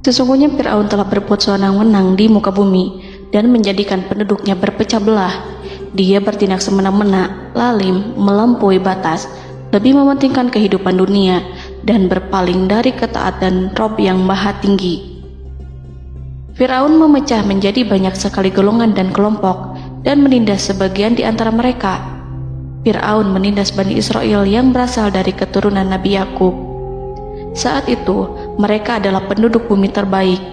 Sesungguhnya Fir'aun telah berbuat sewenang-wenang di muka bumi dan menjadikan penduduknya berpecah belah. Dia bertindak semena-mena, lalim, melampaui batas, lebih mementingkan kehidupan dunia dan berpaling dari ketaatan Rob yang Maha Tinggi. Fir'aun memecah menjadi banyak sekali golongan dan kelompok dan menindas sebagian di antara mereka. Fir'aun menindas Bani Israel yang berasal dari keturunan Nabi Yakub. Saat itu, mereka adalah penduduk bumi terbaik.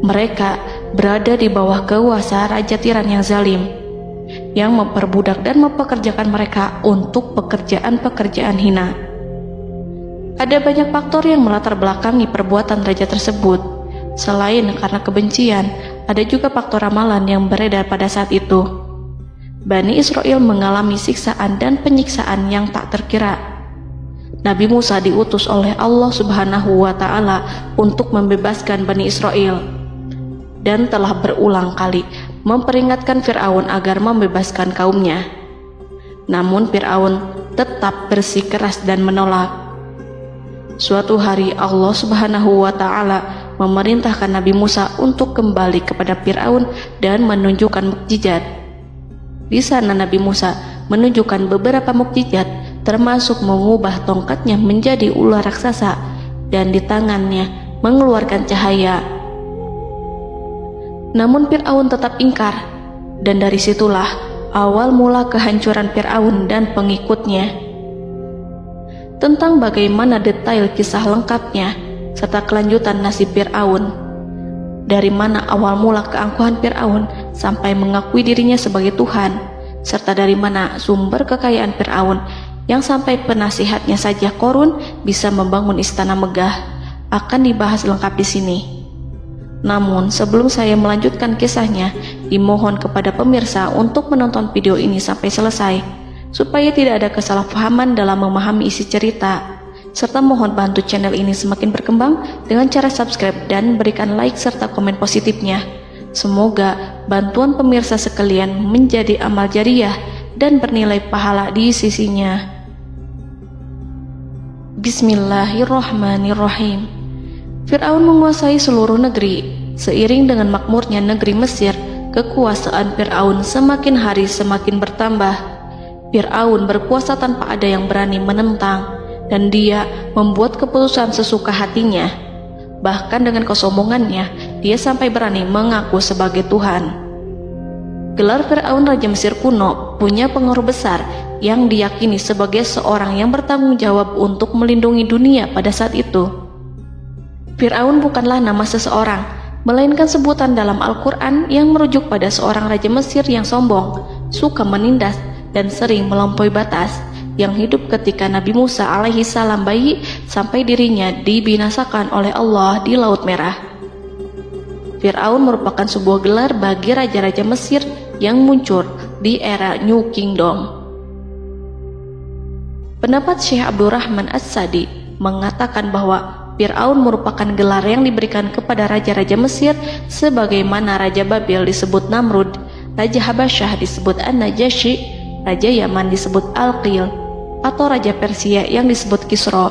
Mereka berada di bawah kuasa Raja Tiran yang zalim, yang memperbudak dan mempekerjakan mereka untuk pekerjaan-pekerjaan hina. Ada banyak faktor yang melatar belakangi perbuatan raja tersebut. Selain karena kebencian, ada juga faktor ramalan yang beredar pada saat itu. Bani Israel mengalami siksaan dan penyiksaan yang tak terkira. Nabi Musa diutus oleh Allah Subhanahu wa Ta'ala untuk membebaskan Bani Israel dan telah berulang kali memperingatkan Fir'aun agar membebaskan kaumnya. Namun Fir'aun tetap bersikeras dan menolak. Suatu hari Allah Subhanahu wa Ta'ala memerintahkan Nabi Musa untuk kembali kepada Fir'aun dan menunjukkan mukjizat. Di sana Nabi Musa menunjukkan beberapa mukjizat, termasuk mengubah tongkatnya menjadi ular raksasa dan di tangannya mengeluarkan cahaya. Namun Fir'aun tetap ingkar, dan dari situlah awal mula kehancuran Fir'aun dan pengikutnya. Tentang bagaimana detail kisah lengkapnya serta kelanjutan nasib Fir'aun, dari mana awal mula keangkuhan Fir'aun sampai mengakui dirinya sebagai Tuhan, serta dari mana sumber kekayaan Fir'aun yang sampai penasihatnya saja Qorun bisa membangun istana megah, akan dibahas lengkap di sini. Namun sebelum saya melanjutkan kisahnya, dimohon kepada pemirsa untuk menonton video ini sampai selesai, supaya tidak ada kesalahpahaman dalam memahami isi cerita, serta mohon bantu channel ini semakin berkembang dengan cara subscribe dan berikan like serta komen positifnya. Semoga bantuan pemirsa sekalian menjadi amal jariah dan bernilai pahala di sisinya. Bismillahirrahmanirrahim. Fir'aun menguasai seluruh negeri. Seiring dengan makmurnya negeri Mesir, kekuasaan Fir'aun semakin hari semakin bertambah. Fir'aun berkuasa tanpa ada yang berani menentang, dan dia membuat keputusan sesuka hatinya. Bahkan dengan kesombongannya, dia sampai berani mengaku sebagai Tuhan. Gelar Fir'aun Raja Mesir kuno punya pengaruh besar yang diyakini sebagai seorang yang bertanggung jawab untuk melindungi dunia pada saat itu. Fir'aun bukanlah nama seseorang, melainkan sebutan dalam Al-Quran yang merujuk pada seorang Raja Mesir yang sombong, suka menindas, dan sering melampaui batas, yang hidup ketika Nabi Musa alaihi salam bayi sampai dirinya dibinasakan oleh Allah di Laut Merah. Fir'aun merupakan sebuah gelar bagi raja-raja Mesir yang muncul di era New Kingdom. Pendapat Syekh Abdurrahman As-Sadi mengatakan bahwa Fir'aun merupakan gelar yang diberikan kepada raja-raja Mesir, sebagaimana Raja Babil disebut Namrud, Raja Habasyah disebut An-Najasyi, Raja Yaman disebut Al-Qil, atau Raja Persia yang disebut Kisra,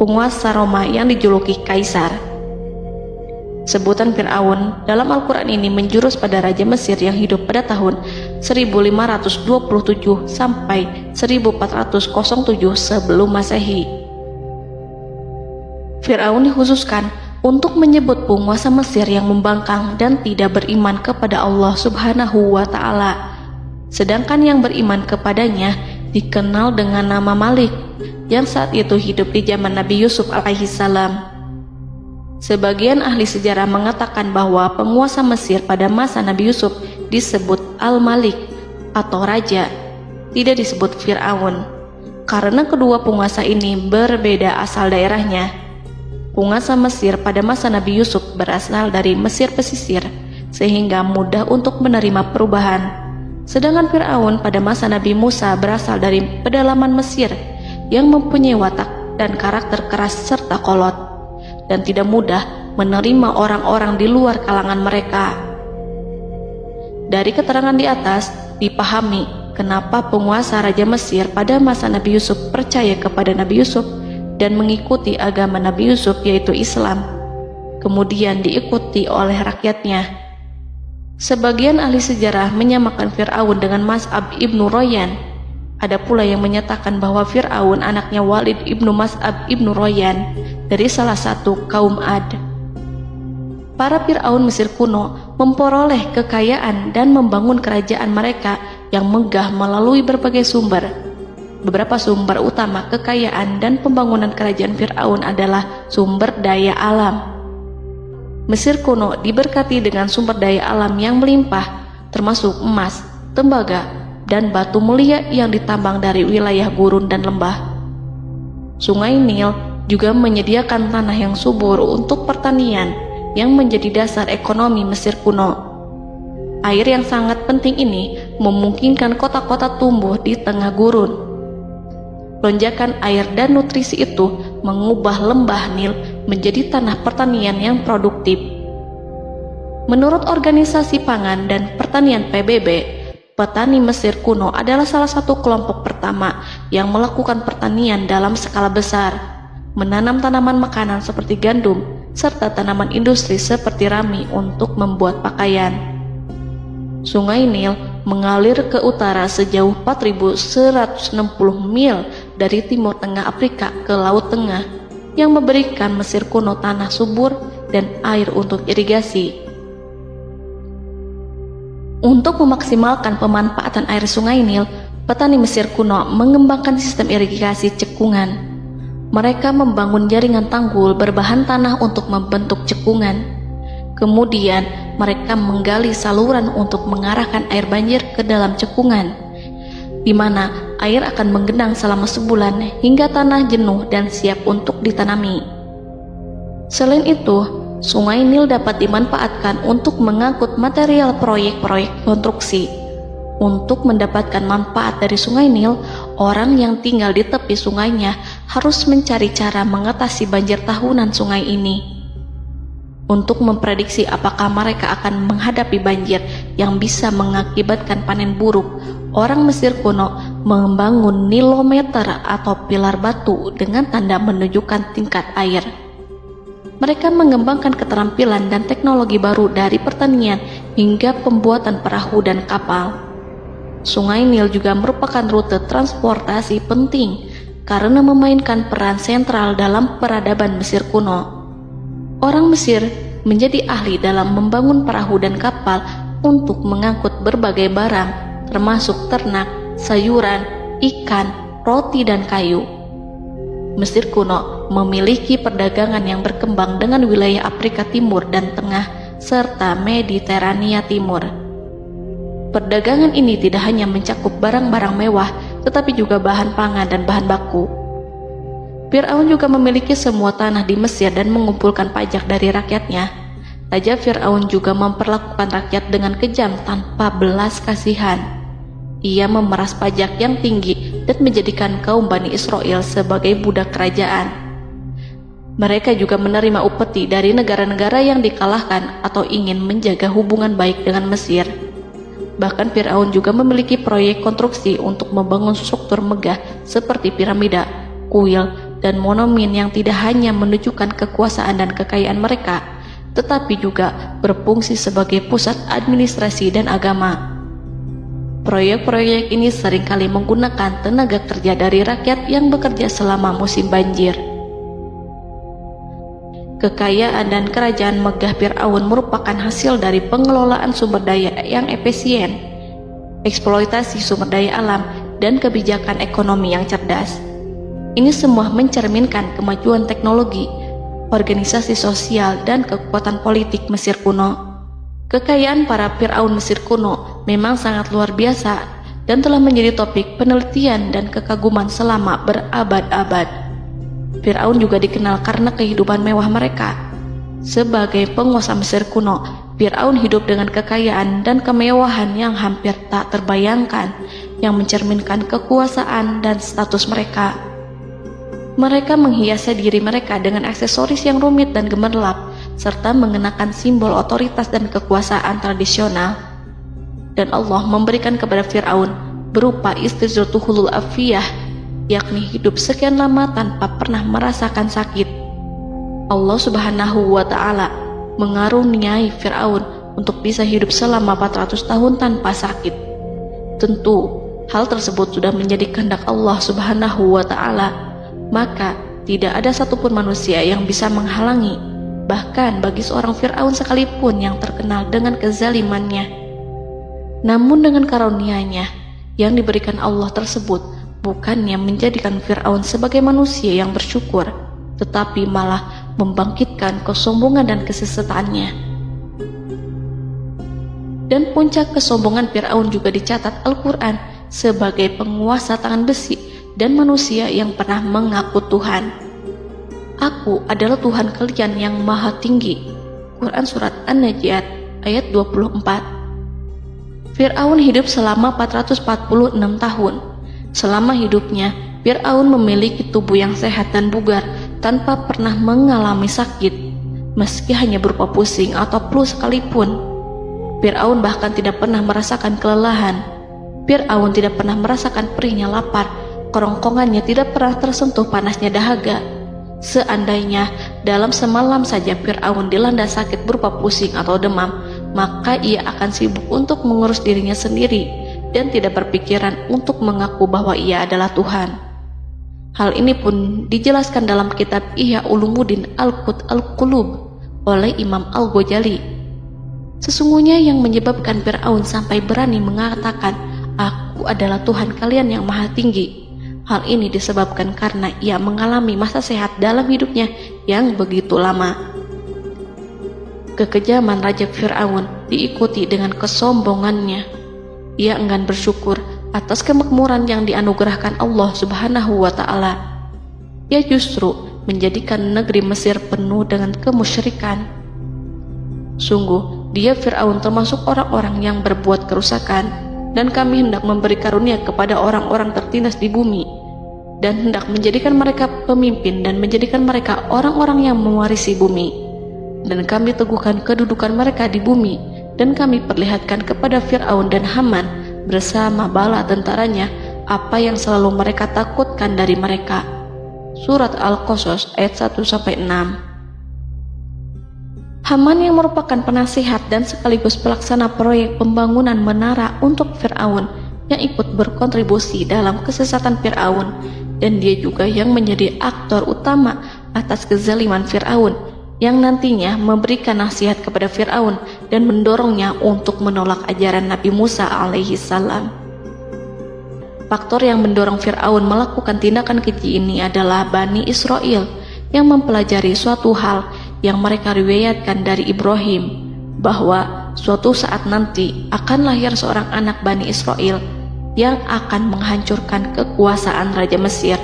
penguasa Roma yang dijuluki Kaisar. Sebutan Fir'aun dalam Al-Quran ini menjurus pada Raja Mesir yang hidup pada tahun 1527 sampai 1407 sebelum Masehi. Fir'aun dikhususkan untuk menyebut penguasa Mesir yang membangkang dan tidak beriman kepada Allah Subhanahu wa Ta'ala, sedangkan yang beriman kepadanya dikenal dengan nama Malik, yang saat itu hidup di zaman Nabi Yusuf alaihi salam. Sebagian ahli sejarah mengatakan bahwa penguasa Mesir pada masa Nabi Yusuf disebut Al-Malik atau Raja, tidak disebut Fir'aun, karena kedua penguasa ini berbeda asal daerahnya. Penguasa Mesir pada masa Nabi Yusuf berasal dari Mesir pesisir, sehingga mudah untuk menerima perubahan. Sedangkan Fir'aun pada masa Nabi Musa berasal dari pedalaman Mesir yang mempunyai watak dan karakter keras serta kolot, dan tidak mudah menerima orang-orang di luar kalangan mereka. Dari keterangan di atas dipahami kenapa penguasa Raja Mesir pada masa Nabi Yusuf percaya kepada Nabi Yusuf dan mengikuti agama Nabi Yusuf, yaitu Islam. kemudian diikuti oleh rakyatnya. Sebagian ahli sejarah menyamakan Fir'aun dengan Mas'ab ibnu Royan. Ada pula yang menyatakan bahwa Fir'aun anaknya Walid ibnu Mas'ab ibnu Royan dari salah satu kaum Ad. Para Fir'aun Mesir kuno memperoleh kekayaan dan membangun kerajaan mereka yang megah melalui berbagai sumber. Beberapa sumber utama kekayaan dan pembangunan kerajaan Fir'aun adalah sumber daya alam. Mesir kuno diberkati dengan sumber daya alam yang melimpah, termasuk emas, tembaga, dan batu mulia yang ditambang dari wilayah gurun dan lembah. Sungai Nil juga menyediakan tanah yang subur untuk pertanian yang menjadi dasar ekonomi Mesir kuno. Air yang sangat penting ini memungkinkan kota-kota tumbuh di tengah gurun. Lonjakan air dan nutrisi itu mengubah lembah Nil menjadi tanah pertanian yang produktif. Menurut Organisasi Pangan dan Pertanian PBB, petani Mesir kuno adalah salah satu kelompok pertama yang melakukan pertanian dalam skala besar, menanam tanaman makanan seperti gandum, serta tanaman industri seperti rami untuk membuat pakaian. Sungai Nil mengalir ke utara sejauh 4.160 mil dari timur tengah Afrika ke Laut Tengah, yang memberikan Mesir kuno tanah subur dan air untuk irigasi. Untuk memaksimalkan pemanfaatan air Sungai Nil, petani Mesir kuno mengembangkan sistem irigasi cekungan. Mereka membangun jaringan tanggul berbahan tanah untuk membentuk cekungan. Kemudian mereka menggali saluran untuk mengarahkan air banjir ke dalam cekungan, di mana air akan menggenang selama sebulan hingga tanah jenuh dan siap untuk ditanami. Selain itu, Sungai Nil dapat dimanfaatkan untuk mengangkut material proyek-proyek konstruksi. Untuk mendapatkan manfaat dari Sungai Nil, orang yang tinggal di tepi sungainya harus mencari cara mengatasi banjir tahunan sungai ini. Untuk memprediksi apakah mereka akan menghadapi banjir yang bisa mengakibatkan panen buruk, orang Mesir kuno membangun nilometer atau pilar batu dengan tanda menunjukkan tingkat air. Mereka mengembangkan keterampilan dan teknologi baru dari pertanian hingga pembuatan perahu dan kapal. Sungai Nil juga merupakan rute transportasi penting karena memainkan peran sentral dalam peradaban Mesir kuno. Orang Mesir menjadi ahli dalam membangun perahu dan kapal untuk mengangkut berbagai barang, termasuk ternak, sayuran, ikan, roti, dan kayu. Mesir kuno memiliki perdagangan yang berkembang dengan wilayah Afrika Timur dan Tengah serta Mediterania Timur. Perdagangan ini tidak hanya mencakup barang-barang mewah, tetapi juga bahan pangan dan bahan baku. Fir'aun juga memiliki semua tanah di Mesir dan mengumpulkan pajak dari rakyatnya. Raja Fir'aun juga memperlakukan rakyat dengan kejam tanpa belas kasihan. Ia memeras pajak yang tinggi dan menjadikan kaum Bani Israel sebagai budak kerajaan. Mereka juga menerima upeti dari negara-negara yang dikalahkan atau ingin menjaga hubungan baik dengan Mesir. Bahkan Fir'aun juga memiliki proyek konstruksi untuk membangun struktur megah seperti piramida, kuil, dan monumen yang tidak hanya menunjukkan kekuasaan dan kekayaan mereka, tetapi juga berfungsi sebagai pusat administrasi dan agama. Proyek-proyek ini seringkali menggunakan tenaga kerja dari rakyat yang bekerja selama musim banjir. Kekayaan dan kerajaan megah Fir'aun merupakan hasil dari pengelolaan sumber daya yang efisien, eksploitasi sumber daya alam, dan kebijakan ekonomi yang cerdas. Ini semua mencerminkan kemajuan teknologi, organisasi sosial, dan kekuatan politik Mesir kuno. Kekayaan para Fir'aun Mesir kuno memang sangat luar biasa dan telah menjadi topik penelitian dan kekaguman selama berabad-abad. Fir'aun juga dikenal karena kehidupan mewah mereka. Sebagai penguasa Mesir kuno, Fir'aun hidup dengan kekayaan dan kemewahan yang hampir tak terbayangkan, yang mencerminkan kekuasaan dan status mereka. Mereka menghiasi diri mereka dengan aksesoris yang rumit dan gemerlap, serta mengenakan simbol otoritas dan kekuasaan tradisional. Dan Allah memberikan kepada Fir'aun berupa istidratuhul afiyah, yakni hidup sekian lama tanpa pernah merasakan sakit. Allah Subhanahu wa Ta'ala mengaruniai Fir'aun untuk bisa hidup selama 400 tahun tanpa sakit. Tentu, hal tersebut sudah menjadi kehendak Allah Subhanahu wa Ta'ala, maka tidak ada satupun manusia yang bisa menghalangi, bahkan bagi seorang Fir'aun sekalipun yang terkenal dengan kezalimannya. Namun dengan karunia-Nya yang diberikan Allah tersebut bukannya menjadikan Fir'aun sebagai manusia yang bersyukur, tetapi malah membangkitkan kesombongan dan kesesataannya. Dan puncak kesombongan Fir'aun juga dicatat Al-Quran sebagai penguasa tangan besi dan manusia yang pernah mengaku Tuhan. Aku adalah Tuhan kalian yang maha tinggi. Quran Surat An-Najiat ayat 24. Fir'aun hidup selama 446 tahun. Selama hidupnya, Fir'aun memiliki tubuh yang sehat dan bugar tanpa pernah mengalami sakit, meski hanya berupa pusing atau flu sekalipun. Fir'aun bahkan tidak pernah merasakan kelelahan. Fir'aun tidak pernah merasakan perihnya lapar, kerongkongannya tidak pernah tersentuh panasnya dahaga. Seandainya dalam semalam saja Fir'aun dilanda sakit berupa pusing atau demam, maka ia akan sibuk untuk mengurus dirinya sendiri dan tidak berpikiran untuk mengaku bahwa ia adalah Tuhan. Hal ini pun dijelaskan dalam kitab Ihya Ulumuddin Al-Qut Al-Qulub oleh Imam Al-Ghazali. Sesungguhnya yang menyebabkan Fir'aun sampai berani mengatakan, "Aku adalah Tuhan kalian yang maha tinggi," hal ini disebabkan karena ia mengalami masa sehat dalam hidupnya yang begitu lama. Kekejaman Raja Fir'aun diikuti dengan kesombongannya. Ia enggan bersyukur atas kemakmuran yang dianugerahkan Allah Subhanahu wa Ta'ala. Ia justru menjadikan negeri Mesir penuh dengan kemusyrikan. Sungguh, dia Fir'aun termasuk orang-orang yang berbuat kerusakan, dan kami hendak memberi karunia kepada orang-orang tertindas di bumi, dan hendak menjadikan mereka pemimpin dan menjadikan mereka orang-orang yang mewarisi bumi. Dan kami teguhkan kedudukan mereka di bumi, dan kami perlihatkan kepada Fir'aun dan Haman bersama bala tentaranya apa yang selalu mereka takutkan dari mereka. Surat Al-Qasas ayat 1-6. Haman yang merupakan penasihat dan sekaligus pelaksana proyek pembangunan menara untuk Fir'aun yang ikut berkontribusi dalam kesesatan Fir'aun, dan dia juga yang menjadi aktor utama atas kezaliman Fir'aun yang nantinya memberikan nasihat kepada Fir'aun dan mendorongnya untuk menolak ajaran Nabi Musa alaihi salam. Faktor yang mendorong Fir'aun melakukan tindakan keji ini adalah Bani Israel yang mempelajari suatu hal yang mereka riwayatkan dari Ibrahim, bahwa suatu saat nanti akan lahir seorang anak Bani Israel yang akan menghancurkan kekuasaan Raja Mesir.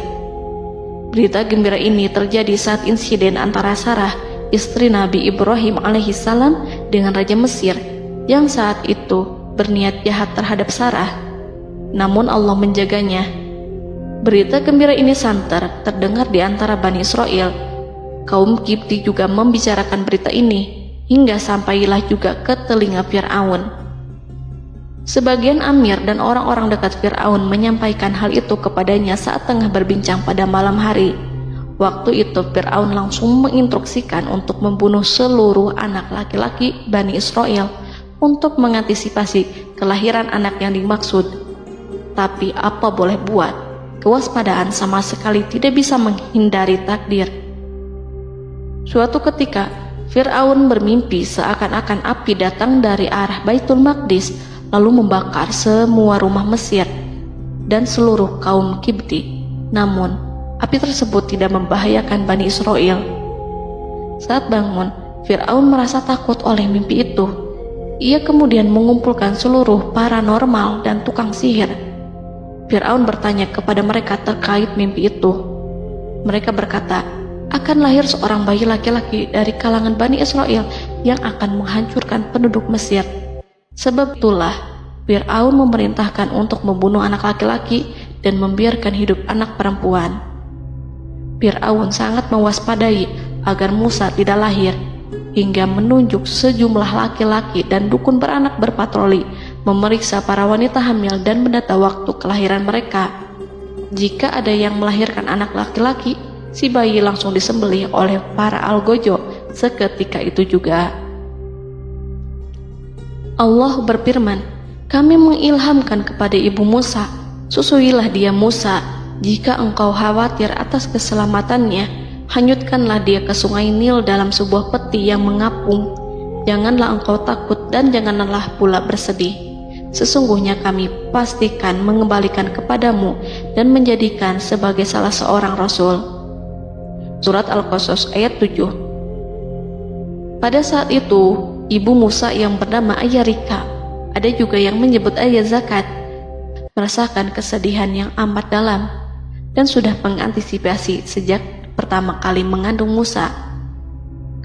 Berita gembira ini terjadi saat insiden antara Sarah, istri Nabi Ibrahim alaihissalam, dengan Raja Mesir yang saat itu berniat jahat terhadap Sarah. Namun Allah menjaganya. Berita gembira ini santer terdengar di antara Bani Israel. Kaum Kipti juga membicarakan berita ini, hingga sampailah juga ke telinga Fir'aun. Sebagian amir dan orang-orang dekat Fir'aun menyampaikan hal itu kepadanya saat tengah berbincang pada malam hari. Waktu itu Fir'aun langsung menginstruksikan untuk membunuh seluruh anak laki-laki Bani Israel untuk mengantisipasi kelahiran anak yang dimaksud. Tapi apa boleh buat, kewaspadaan sama sekali tidak bisa menghindari takdir. Suatu ketika Fir'aun bermimpi seakan-akan api datang dari arah Baitul Maqdis lalu membakar semua rumah Mesir dan seluruh kaum Kipti. Namun api tersebut tidak membahayakan Bani Israel. Saat bangun, Fir'aun merasa takut oleh mimpi itu. Ia kemudian mengumpulkan seluruh paranormal dan tukang sihir. Fir'aun bertanya kepada mereka terkait mimpi itu. Mereka berkata, akan lahir seorang bayi laki-laki dari kalangan Bani Israel yang akan menghancurkan penduduk Mesir. Sebab itulah Fir'aun memerintahkan untuk membunuh anak laki-laki dan membiarkan hidup anak perempuan. Fir'aun sangat mewaspadai agar Musa tidak lahir, hingga menunjuk sejumlah laki-laki dan dukun beranak berpatroli memeriksa para wanita hamil dan mendata waktu kelahiran mereka. Jika ada yang melahirkan anak laki-laki, si bayi langsung disembelih oleh para algojo seketika itu juga. Allah berfirman, kami mengilhamkan kepada ibu Musa, susuilah dia Musa, jika engkau khawatir atas keselamatannya, hanyutkanlah dia ke sungai Nil dalam sebuah peti yang mengapung. Janganlah engkau takut dan janganlah pula bersedih. Sesungguhnya kami pastikan mengembalikan kepadamu dan menjadikan sebagai salah seorang rasul. Surat Al-Qasas ayat 7. Pada saat itu, ibu Musa yang bernama Ayarika, ada juga yang menyebut Ayah Zakat, merasakan kesedihan yang amat dalam dan sudah mengantisipasi sejak pertama kali mengandung Musa.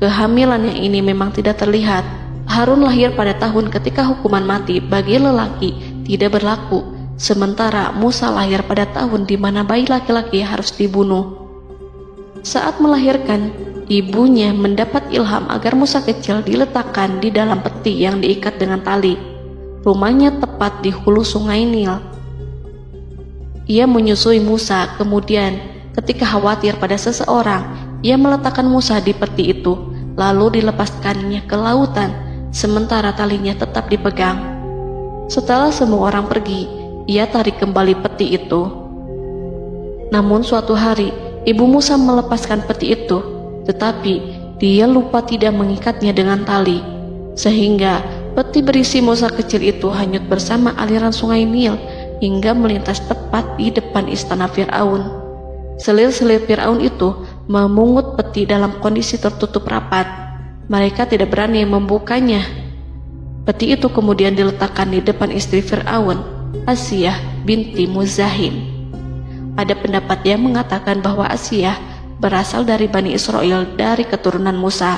Kehamilan yang ini memang tidak terlihat. Harun lahir pada tahun ketika hukuman mati bagi lelaki tidak berlaku, sementara Musa lahir pada tahun di mana bayi laki-laki harus dibunuh. Saat melahirkan, ibunya mendapat ilham agar Musa kecil diletakkan di dalam peti yang diikat dengan tali. Rumahnya tepat di hulu sungai Nil. Ia menyusui Musa, kemudian ketika khawatir pada seseorang, ia meletakkan Musa di peti itu, lalu dilepaskannya ke lautan, sementara talinya tetap dipegang. Setelah semua orang pergi, ia tarik kembali peti itu. Namun suatu hari, ibu Musa melepaskan peti itu, tetapi dia lupa tidak mengikatnya dengan tali, sehingga peti berisi Musa kecil itu hanyut bersama aliran sungai Nil hingga melintas tepat di depan istana Fir'aun. Selir-selir Fir'aun itu memungut peti dalam kondisi tertutup rapat. Mereka tidak berani membukanya. Peti itu kemudian diletakkan di depan istri Fir'aun, Asiyah binti Muzahim. Ada pendapat yang mengatakan bahwa Asiyah berasal dari Bani Israel dari keturunan Musa.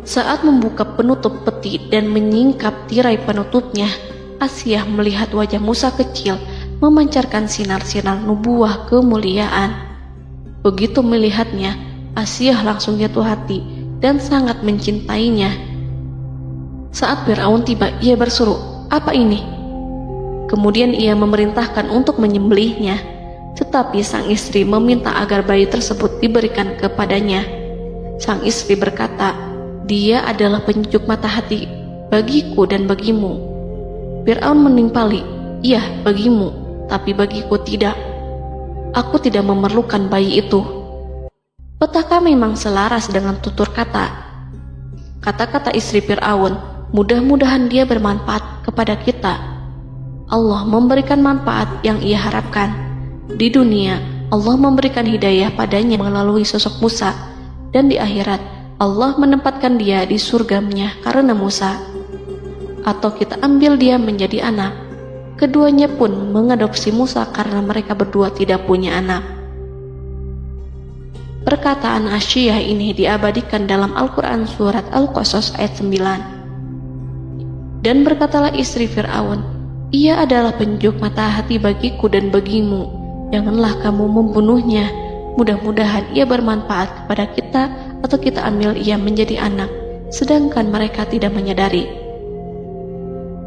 Saat membuka penutup peti dan menyingkap tirai penutupnya, Asiyah melihat wajah Musa kecil memancarkan sinar-sinar nubuah kemuliaan. Begitu melihatnya, Asiyah langsung jatuh hati dan sangat mencintainya. Saat Fir'aun tiba, ia berseru, "Apa ini?" Kemudian ia memerintahkan untuk menyembelihnya, tetapi sang istri meminta agar bayi tersebut diberikan kepadanya. Sang istri berkata, "Dia adalah penyejuk mata hati bagiku dan bagimu." Fir'aun menimpali, "Iya, bagimu, tapi bagiku tidak. Aku tidak memerlukan bayi itu." Petaka memang selaras dengan tutur kata. Kata-kata istri Fir'aun, mudah-mudahan dia bermanfaat kepada kita. Allah memberikan manfaat yang ia harapkan. Di dunia, Allah memberikan hidayah padanya melalui sosok Musa, dan di akhirat, Allah menempatkan dia di surganya karena Musa. Atau kita ambil dia menjadi anak. Keduanya pun mengadopsi Musa karena mereka berdua tidak punya anak. Perkataan Asiyah ini diabadikan dalam Al-Quran surat Al-Qasas ayat 9. Dan berkatalah istri Fir'aun, "Ia adalah penyejuk mata hati bagiku dan bagimu. Janganlah kamu membunuhnya. Mudah-mudahan ia bermanfaat kepada kita atau kita ambil ia menjadi anak." Sedangkan mereka tidak menyadari.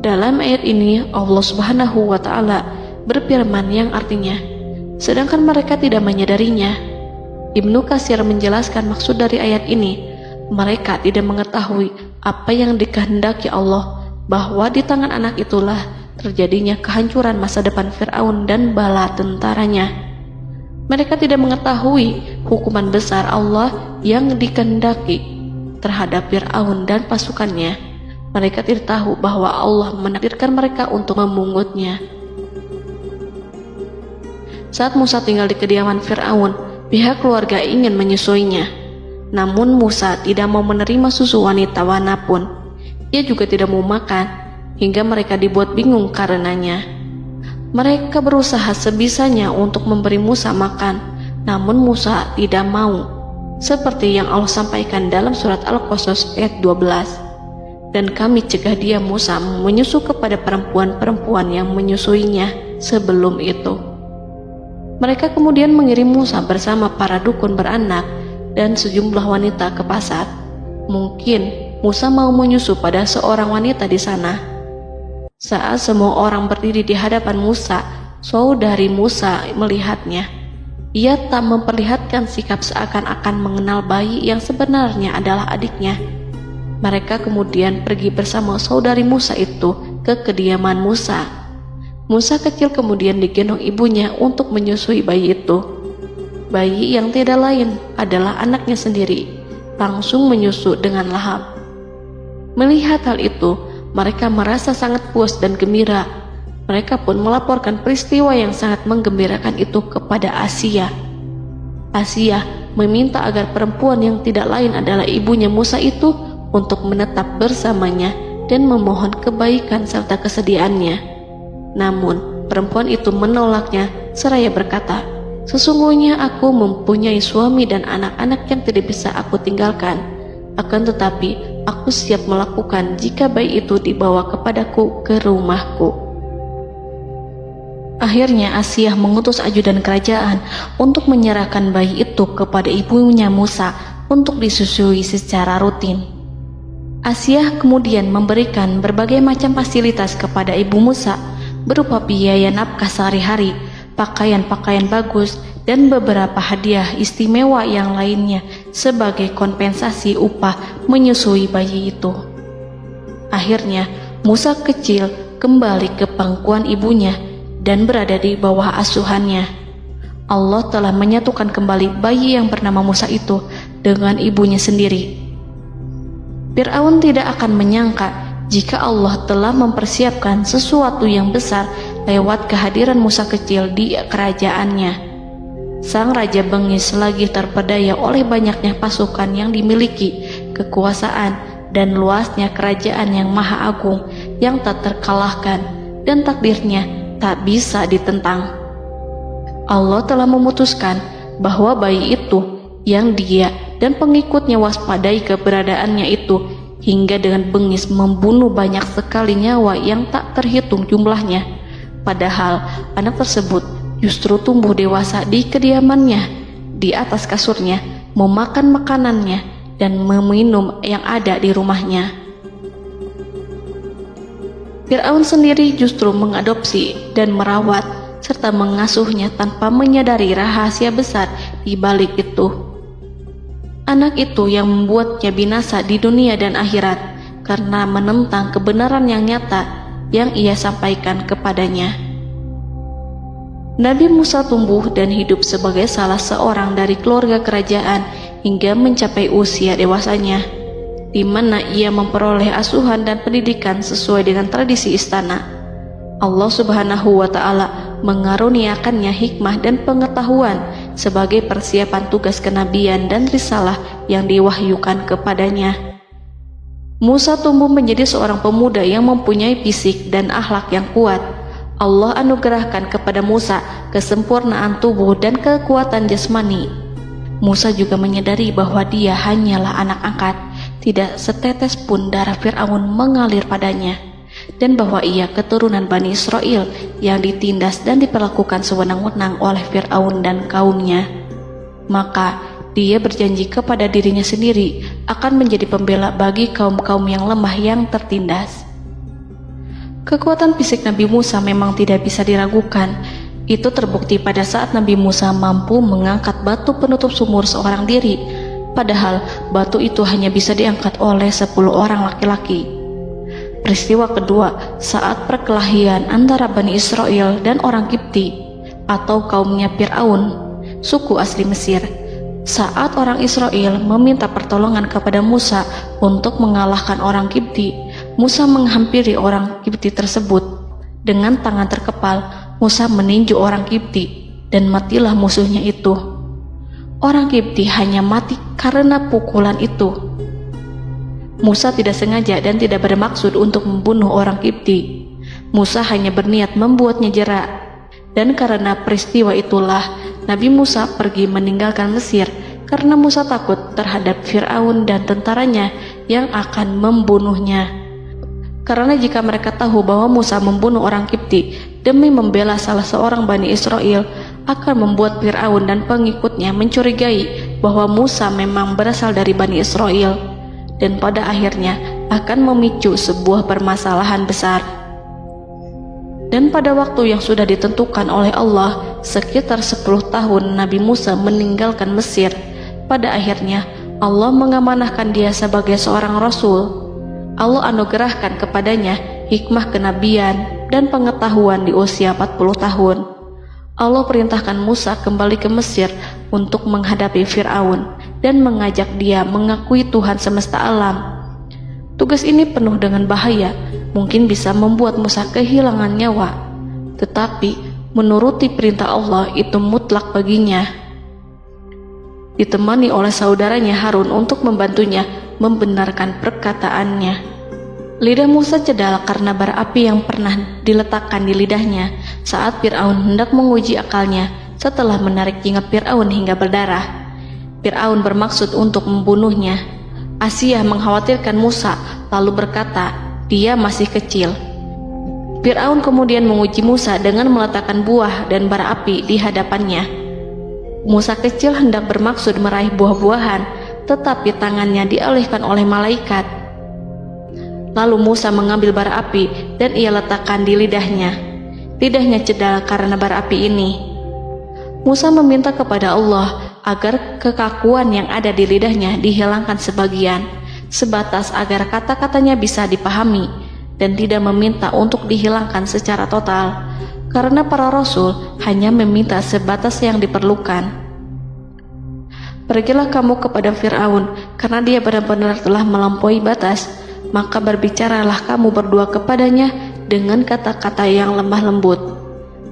Dalam ayat ini Allah Subhanahu wa Ta'ala berfirman yang artinya, sedangkan mereka tidak menyadarinya. Ibnu Katsir menjelaskan maksud dari ayat ini, mereka tidak mengetahui apa yang dikehendaki Allah, bahwa di tangan anak itulah terjadinya kehancuran masa depan Fir'aun dan bala tentaranya. Mereka tidak mengetahui hukuman besar Allah yang dikehendaki terhadap Fir'aun dan pasukannya. Mereka tidak tahu bahwa Allah menakdirkan mereka untuk memungutnya. Saat Musa tinggal di kediaman Fir'aun, pihak keluarga ingin menyusuinya. Namun Musa tidak mau menerima susu wanita manapun. Ia juga tidak mau makan, hingga mereka dibuat bingung karenanya. Mereka berusaha sebisanya untuk memberi Musa makan, namun Musa tidak mau. Seperti yang Allah sampaikan dalam surat Al-Qasas ayat 12. Dan kami cegah dia Musa menyusu kepada perempuan-perempuan yang menyusuinya sebelum itu. Mereka kemudian mengirim Musa bersama para dukun beranak dan sejumlah wanita ke pasar. Mungkin Musa mau menyusu pada seorang wanita di sana. Saat semua orang berdiri di hadapan Musa, saudari Musa melihatnya. Ia tak memperlihatkan sikap seakan-akan mengenal bayi yang sebenarnya adalah adiknya. Mereka kemudian pergi bersama saudari Musa itu ke kediaman Musa. Musa kecil kemudian digendong ibunya untuk menyusui bayi itu. Bayi yang tidak lain adalah anaknya sendiri, langsung menyusu dengan lahap. Melihat hal itu, mereka merasa sangat puas dan gembira. Mereka pun melaporkan peristiwa yang sangat menggembirakan itu kepada Asia. Asia meminta agar perempuan yang tidak lain adalah ibunya Musa itu untuk menetap bersamanya dan memohon kebaikan serta kesediaannya. Namun, perempuan itu menolaknya seraya berkata, "Sesungguhnya aku mempunyai suami dan anak-anak yang tidak bisa aku tinggalkan. Akan tetapi, aku siap melakukan jika bayi itu dibawa kepadaku ke rumahku." Akhirnya Asia mengutus ajudan kerajaan untuk menyerahkan bayi itu kepada ibunya Musa untuk disusui secara rutin. Asia kemudian memberikan berbagai macam fasilitas kepada ibu Musa berupa biaya nafkah sehari-hari, pakaian-pakaian bagus, dan beberapa hadiah istimewa yang lainnya sebagai kompensasi upah menyusui bayi itu. Akhirnya Musa kecil kembali ke pangkuan ibunya dan berada di bawah asuhannya. Allah telah menyatukan kembali bayi yang bernama Musa itu dengan ibunya sendiri. Fir'aun tidak akan menyangka jika Allah telah mempersiapkan sesuatu yang besar lewat kehadiran Musa kecil di kerajaannya. Sang Raja bengis lagi terpedaya oleh banyaknya pasukan yang dimiliki, kekuasaan, dan luasnya kerajaan yang maha agung yang tak terkalahkan dan takdirnya tak bisa ditentang. Allah telah memutuskan bahwa bayi itu yang dia dan pengikutnya waspadai keberadaannya itu hingga dengan bengis membunuh banyak sekali nyawa yang tak terhitung jumlahnya. Padahal anak tersebut justru tumbuh dewasa di kediamannya, di atas kasurnya, memakan makanannya, dan meminum yang ada di rumahnya. Fir'aun sendiri justru mengadopsi dan merawat serta mengasuhnya tanpa menyadari rahasia besar di balik itu. Anak itu yang membuatnya binasa di dunia dan akhirat karena menentang kebenaran yang nyata yang ia sampaikan kepadanya. Nabi Musa tumbuh dan hidup sebagai salah seorang dari keluarga kerajaan hingga mencapai usia dewasanya, di mana ia memperoleh asuhan dan pendidikan sesuai dengan tradisi istana. Allah Subhanahu wa Ta'ala mengaruniakannya hikmah dan pengetahuan sebagai persiapan tugas kenabian dan risalah yang diwahyukan kepadanya. Musa tumbuh menjadi seorang pemuda yang mempunyai fisik dan akhlak yang kuat. Allah anugerahkan kepada Musa kesempurnaan tubuh dan kekuatan jasmani. Musa juga menyadari bahwa dia hanyalah anak angkat, tidak setetes pun darah Fir'aun mengalir padanya, dan bahwa ia keturunan Bani Israel yang ditindas dan diperlakukan sewenang-wenang oleh Fir'aun dan kaumnya. Maka dia berjanji kepada dirinya sendiri akan menjadi pembela bagi kaum-kaum yang lemah yang tertindas. Kekuatan fisik Nabi Musa memang tidak bisa diragukan. Itu terbukti pada saat Nabi Musa mampu mengangkat batu penutup sumur seorang diri, padahal batu itu hanya bisa diangkat oleh 10 orang laki-laki. Peristiwa kedua saat perkelahian antara Bani Israel dan orang Kipti atau kaumnya Fir'aun, suku asli Mesir. Saat orang Israel meminta pertolongan kepada Musa untuk mengalahkan orang Kipti, Musa menghampiri orang Kipti tersebut. Dengan tangan terkepal, Musa meninju orang Kipti dan matilah musuhnya itu. Orang Kipti hanya mati karena pukulan itu. Musa tidak sengaja dan tidak bermaksud untuk membunuh orang Kipti. Musa hanya berniat membuatnya jera. Dan karena peristiwa itulah Nabi Musa pergi meninggalkan Mesir karena Musa takut terhadap Fir'aun dan tentaranya yang akan membunuhnya. Karena jika mereka tahu bahwa Musa membunuh orang Kipti demi membela salah seorang Bani Israel, akan membuat Fir'aun dan pengikutnya mencurigai bahwa Musa memang berasal dari Bani Israel, dan pada akhirnya akan memicu sebuah permasalahan besar. Dan pada waktu yang sudah ditentukan oleh Allah, sekitar 10 tahun Nabi Musa meninggalkan Mesir. Pada akhirnya Allah mengamanahkan dia sebagai seorang rasul. Allah anugerahkan kepadanya hikmah kenabian dan pengetahuan di usia 40 tahun. Allah perintahkan Musa kembali ke Mesir untuk menghadapi Fir'aun dan mengajak dia mengakui Tuhan semesta alam. Tugas ini penuh dengan bahaya, mungkin bisa membuat Musa kehilangan nyawa. Tetapi menuruti perintah Allah itu mutlak baginya. Ditemani oleh saudaranya Harun untuk membantunya membenarkan perkataannya. Lidah Musa cedal karena bara api yang pernah diletakkan di lidahnya saat Fir'aun hendak menguji akalnya setelah menarik jingat Fir'aun hingga berdarah. Fir'aun bermaksud untuk membunuhnya. Asia mengkhawatirkan Musa lalu berkata, dia masih kecil. Fir'aun kemudian menguji Musa dengan meletakkan buah dan bara api di hadapannya. Musa kecil hendak bermaksud meraih buah-buahan, tetapi tangannya dialihkan oleh malaikat. Lalu Musa mengambil bara api dan ia letakkan di lidahnya. Lidahnya cedal karena bara api ini. Musa meminta kepada Allah agar kekakuan yang ada di lidahnya dihilangkan sebagian, sebatas agar kata-katanya bisa dipahami, dan tidak meminta untuk dihilangkan secara total, karena para rasul hanya meminta sebatas yang diperlukan. Pergilah kamu kepada Fir'aun, karena dia benar-benar telah melampaui batas, maka berbicaralah kamu berdua kepadanya dengan kata-kata yang lemah lembut.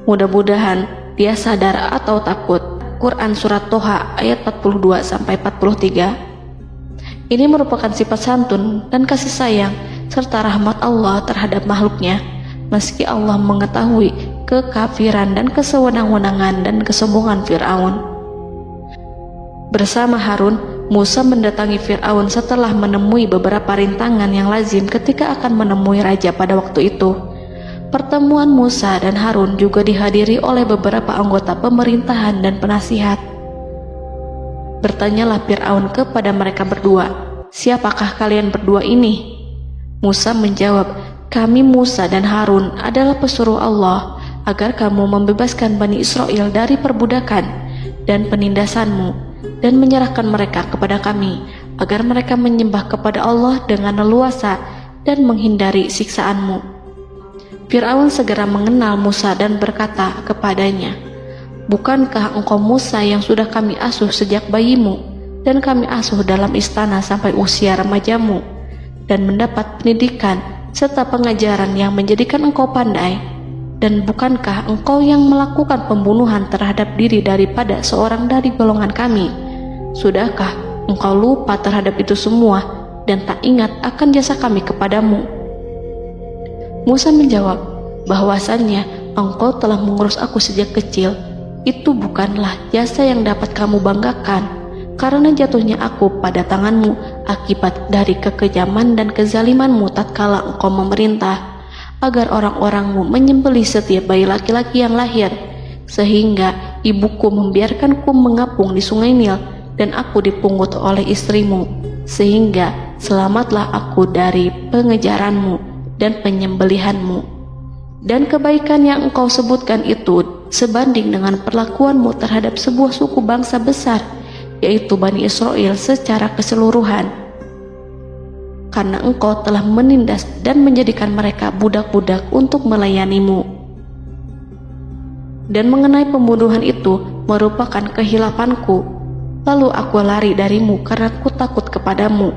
Mudah-mudahan dia sadar atau takut. Quran Surat Toha ayat 42-43. Ini merupakan sifat santun dan kasih sayang serta rahmat Allah terhadap makhluknya, meski Allah mengetahui kekafiran dan kesewenang-wenangan dan kesombongan Fir'aun. Bersama Harun, Musa mendatangi Fir'aun setelah menemui beberapa rintangan yang lazim ketika akan menemui raja pada waktu itu. Pertemuan Musa dan Harun juga dihadiri oleh beberapa anggota pemerintahan dan penasihat. Bertanyalah Fir'aun kepada mereka berdua, siapakah kalian berdua ini? Musa menjawab, kami Musa dan Harun adalah pesuruh Allah agar kamu membebaskan Bani Israel dari perbudakan dan penindasanmu dan menyerahkan mereka kepada kami agar mereka menyembah kepada Allah dengan leluasa dan menghindari siksaanmu. Fir'aun segera mengenal Musa dan berkata kepadanya, bukankah engkau Musa yang sudah kami asuh sejak bayimu dan kami asuh dalam istana sampai usia remajamu dan mendapat pendidikan serta pengajaran yang menjadikan engkau pandai? Dan bukankah engkau yang melakukan pembunuhan terhadap diri daripada seorang dari golongan kami? Sudahkah engkau lupa terhadap itu semua dan tak ingat akan jasa kami kepadamu? Musa menjawab, bahwasannya engkau telah mengurus aku sejak kecil. Itu bukanlah jasa yang dapat kamu banggakan, karena jatuhnya aku pada tanganmu akibat dari kekejaman dan kezalimanmu tatkala engkau memerintah agar orang-orangmu menyembelih setiap bayi laki-laki yang lahir, sehingga ibuku membiarkanku mengapung di sungai Nil dan aku dipungut oleh istrimu, sehingga selamatlah aku dari pengejaranmu dan penyembelihanmu. Dan kebaikan yang engkau sebutkan itu sebanding dengan perlakuanmu terhadap sebuah suku bangsa besar, yaitu Bani Israel secara keseluruhan, karena engkau telah menindas dan menjadikan mereka budak-budak untuk melayanimu. Dan mengenai pembunuhan itu merupakan kehilafanku, lalu aku lari darimu karena aku takut kepadamu.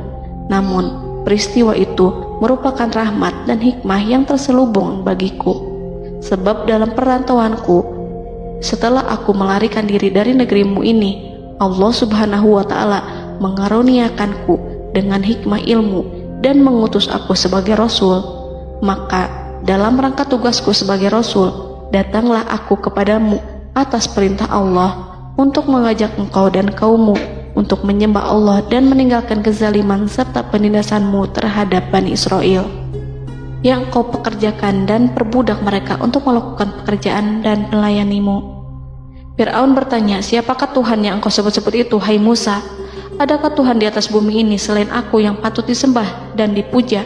Namun peristiwa itu merupakan rahmat dan hikmah yang terselubung bagiku, sebab dalam perantauanku setelah aku melarikan diri dari negerimu ini, Allah Subhanahu wa Ta'ala mengaruniakanku dengan hikmah ilmu dan mengutus aku sebagai rasul. Maka dalam rangka tugasku sebagai rasul, datanglah aku kepadamu atas perintah Allah untuk mengajak engkau dan kaummu untuk menyembah Allah dan meninggalkan kezaliman serta penindasanmu terhadap Bani Israel yang kau pekerjakan dan perbudak mereka untuk melakukan pekerjaan dan melayanimu. Fir'aun bertanya, siapakah Tuhan yang engkau sebut-sebut itu, hai Musa? Adakah Tuhan di atas bumi ini selain aku yang patut disembah dan dipuja?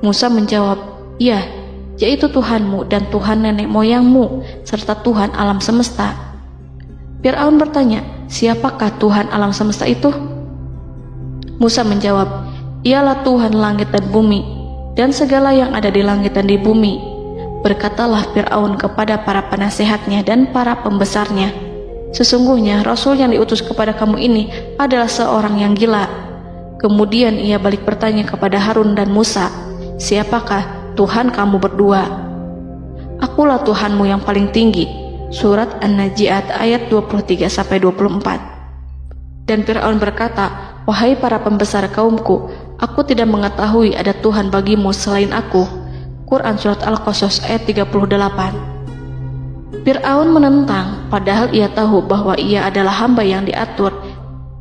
Musa menjawab, ya, yaitu Tuhanmu dan Tuhan nenek moyangmu, serta Tuhan alam semesta. Fir'aun bertanya, siapakah Tuhan alam semesta itu? Musa menjawab, ialah Tuhan langit dan bumi, dan segala yang ada di langit dan di bumi. Berkatalah Fir'aun kepada para penasehatnya dan para pembesarnya, sesungguhnya Rasul yang diutus kepada kamu ini adalah seorang yang gila. Kemudian ia balik bertanya kepada Harun dan Musa, siapakah Tuhan kamu berdua? Akulah Tuhanmu yang paling tinggi. Surat An-Najiat ayat 23-24. Dan Fir'aun berkata, wahai para pembesar kaumku, aku tidak mengetahui ada Tuhan bagimu selain aku. Quran Surat Al-Qasas ayat 38. Fir'aun menentang, padahal ia tahu bahwa ia adalah hamba yang diatur,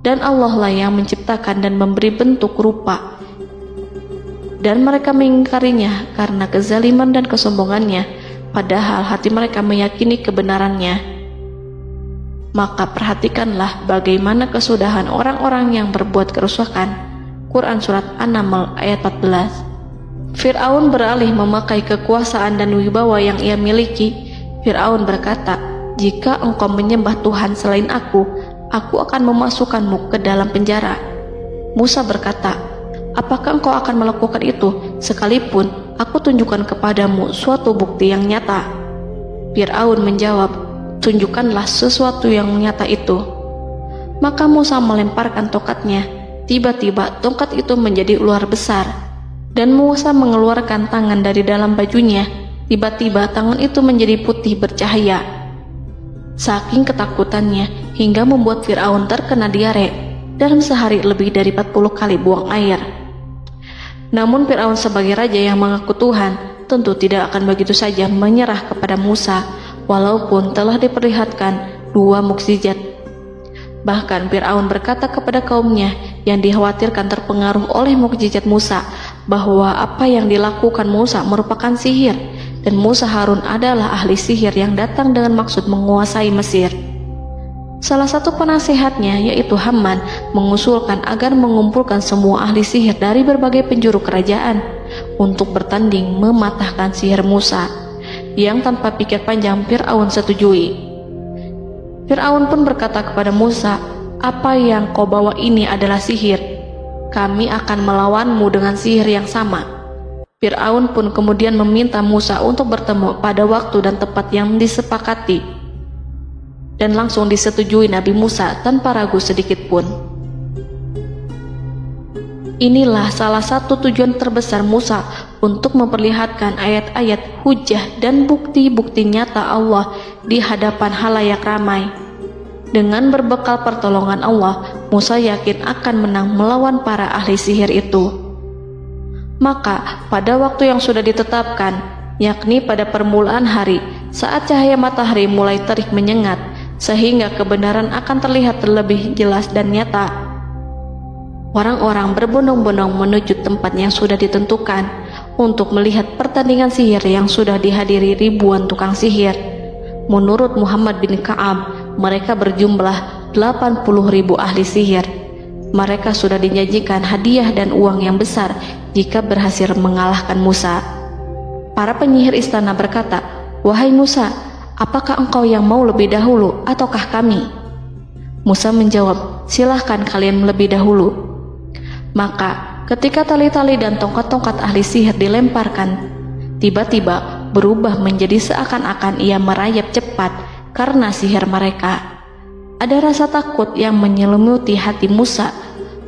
dan Allah lah yang menciptakan dan memberi bentuk rupa. Dan mereka mengingkarinya karena kezaliman dan kesombongannya, padahal hati mereka meyakini kebenarannya. Maka perhatikanlah bagaimana kesudahan orang-orang yang berbuat kerusakan. Quran Surat An-Naml ayat 14. Fir'aun beralih memakai kekuasaan dan wibawa yang ia miliki. Fir'aun berkata, jika engkau menyembah Tuhan selain aku akan memasukkanmu ke dalam penjara. Musa berkata, apakah engkau akan melakukan itu sekalipun aku tunjukkan kepadamu suatu bukti yang nyata? Fir'aun menjawab, tunjukkanlah sesuatu yang nyata itu. Maka Musa melemparkan tongkatnya. Tiba-tiba tongkat itu menjadi ular besar, dan Musa mengeluarkan tangan dari dalam bajunya. Tiba-tiba tangan itu menjadi putih bercahaya. Saking ketakutannya hingga membuat Fir'aun terkena diare. Dalam sehari lebih dari 40 kali buang air. Namun Fir'aun sebagai raja yang mengaku Tuhan tentu tidak akan begitu saja menyerah kepada Musa, walaupun telah diperlihatkan 2 mukjizat. Bahkan Fir'aun berkata kepada kaumnya yang dikhawatirkan terpengaruh oleh mukjizat Musa, bahwa apa yang dilakukan Musa merupakan sihir, dan Musa Harun adalah ahli sihir yang datang dengan maksud menguasai Mesir. Salah satu penasehatnya, yaitu Haman, mengusulkan agar mengumpulkan semua ahli sihir dari berbagai penjuru kerajaan untuk bertanding mematahkan sihir Musa, yang tanpa pikir panjang Fir'aun setujui. Fir'aun pun berkata kepada Musa, apa yang kau bawa ini adalah sihir. Kami akan melawanmu dengan sihir yang sama. Fir'aun pun kemudian meminta Musa untuk bertemu pada waktu dan tempat yang disepakati, dan langsung disetujui Nabi Musa tanpa ragu sedikit pun. Inilah salah satu tujuan terbesar Musa untuk memperlihatkan ayat-ayat hujah dan bukti-bukti nyata Allah di hadapan halayak ramai. Dengan berbekal pertolongan Allah, Musa yakin akan menang melawan para ahli sihir itu. Maka pada waktu yang sudah ditetapkan, yakni pada permulaan hari, saat cahaya matahari mulai terik menyengat, sehingga kebenaran akan terlihat terlebih jelas dan nyata, orang-orang berbondong-bondong menuju tempat yang sudah ditentukan untuk melihat pertandingan sihir yang sudah dihadiri ribuan tukang sihir. Menurut Muhammad bin Ka'ab, mereka berjumlah 80.000 ahli sihir. Mereka sudah dinyajikan hadiah dan uang yang besar jika berhasil mengalahkan Musa. Para penyihir istana berkata, wahai Musa, apakah engkau yang mau lebih dahulu ataukah kami? Musa menjawab, silahkan kalian lebih dahulu. Maka ketika tali-tali dan tongkat-tongkat ahli sihir dilemparkan, tiba-tiba berubah menjadi seakan-akan ia merayap cepat karena sihir mereka. Ada rasa takut yang menyelimuti hati Musa,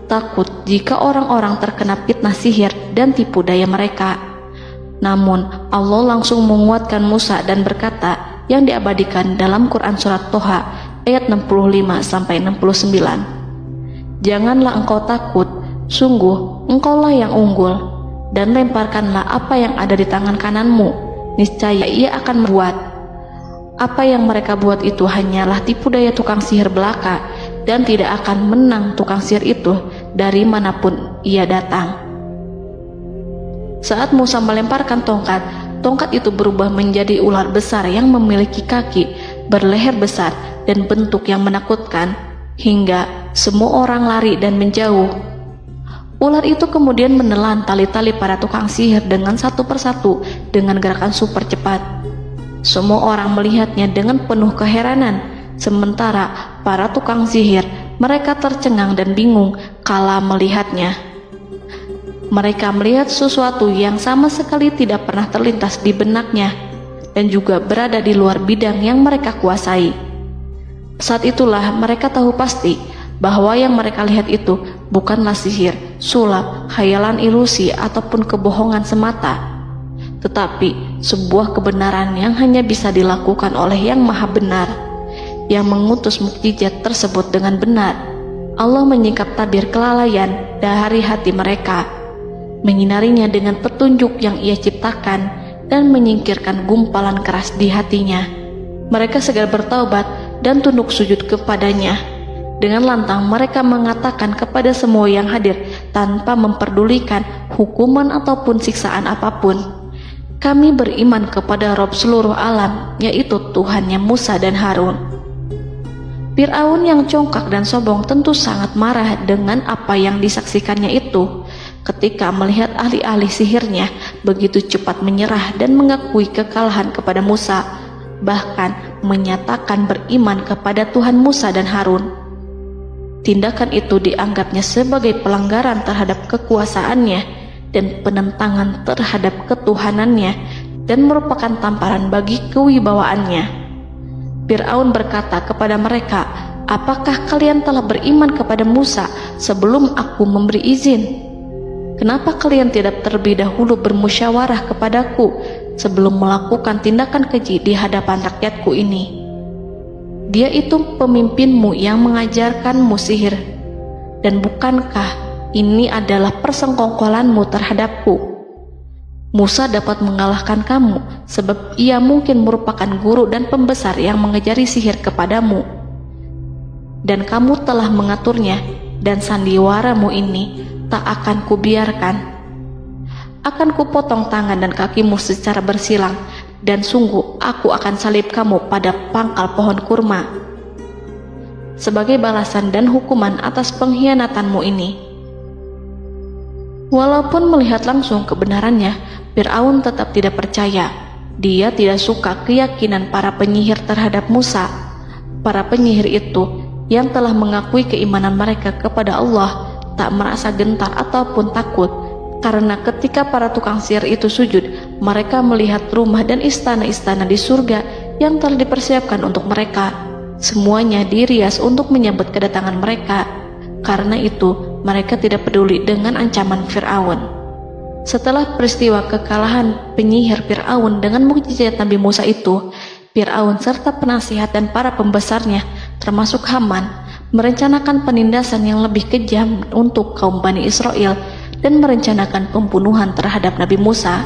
takut jika orang-orang terkena fitnah sihir dan tipu daya mereka. Namun Allah langsung menguatkan Musa dan berkata, yang diabadikan dalam Quran Surat Toha ayat 65-69. Janganlah engkau takut, sungguh engkaulah yang unggul, dan lemparkanlah apa yang ada di tangan kananmu, niscaya ia akan membuat. Apa yang mereka buat itu hanyalah tipu daya tukang sihir belaka, dan tidak akan menang tukang sihir itu dari manapun ia datang. Saat Musa melemparkan tongkat, tongkat itu berubah menjadi ular besar yang memiliki kaki, berleher besar, dan bentuk yang menakutkan, hingga semua orang lari dan menjauh. Ular itu kemudian menelan tali-tali para tukang sihir dengan satu persatu dengan gerakan super cepat. Semua orang melihatnya dengan penuh keheranan, sementara para tukang sihir mereka tercengang dan bingung kala melihatnya. Mereka melihat sesuatu yang sama sekali tidak pernah terlintas di benaknya dan juga berada di luar bidang yang mereka kuasai. Saat itulah mereka tahu pasti bahwa yang mereka lihat itu bukanlah sihir, sulap, khayalan ilusi ataupun kebohongan semata, tetapi sebuah kebenaran yang hanya bisa dilakukan oleh Yang Maha Benar, yang mengutus mukjizat tersebut dengan benar. Allah menyingkap tabir kelalaian dari hati mereka, menyinarinya dengan petunjuk yang Ia ciptakan dan menyingkirkan gumpalan keras di hatinya. Mereka segera bertaubat dan tunduk sujud kepadanya. Dengan lantang mereka mengatakan kepada semua yang hadir tanpa memperdulikan hukuman ataupun siksaan apapun, "Kami beriman kepada Rob seluruh alam, yaitu Tuhannya Musa dan Harun." Fir'aun yang congkak dan sombong tentu sangat marah dengan apa yang disaksikannya itu. Ketika melihat ahli-ahli sihirnya begitu cepat menyerah dan mengakui kekalahan kepada Musa, bahkan menyatakan beriman kepada Tuhan Musa dan Harun. Tindakan itu dianggapnya sebagai pelanggaran terhadap kekuasaannya dan penentangan terhadap ketuhanannya dan merupakan tamparan bagi kewibawaannya. Fir'aun berkata kepada mereka, "Apakah kalian telah beriman kepada Musa sebelum aku memberi izin? Kenapa kalian tidak terlebih dahulu bermusyawarah kepadaku sebelum melakukan tindakan keji di hadapan rakyatku ini? Dia itu pemimpinmu yang mengajarkanmu sihir, dan bukankah ini adalah persengkongkolanmu terhadapku? Musa dapat mengalahkan kamu sebab ia mungkin merupakan guru dan pembesar yang mengajari sihir kepadamu, dan kamu telah mengaturnya, dan sandiwaramu ini tak akan kubiarkan. Akan kupotong tangan dan kakimu secara bersilang, dan sungguh aku akan salib kamu pada pangkal pohon kurma sebagai balasan dan hukuman atas pengkhianatanmu ini." Walaupun melihat langsung kebenarannya, Fir'aun tetap tidak percaya. Dia tidak suka keyakinan para penyihir terhadap Musa. Para penyihir itu yang telah mengakui keimanan mereka kepada Allah tak merasa gentar ataupun takut, karena ketika para tukang sihir itu sujud, mereka melihat rumah dan istana-istana di surga yang telah dipersiapkan untuk mereka. Semuanya dirias untuk menyambut kedatangan mereka. Karena itu, mereka tidak peduli dengan ancaman Fir'aun. Setelah peristiwa kekalahan penyihir Fir'aun dengan mukjizat Nabi Musa itu, Fir'aun serta penasihat dan para pembesarnya, termasuk Haman, merencanakan penindasan yang lebih kejam untuk kaum Bani Israel dan merencanakan pembunuhan terhadap Nabi Musa.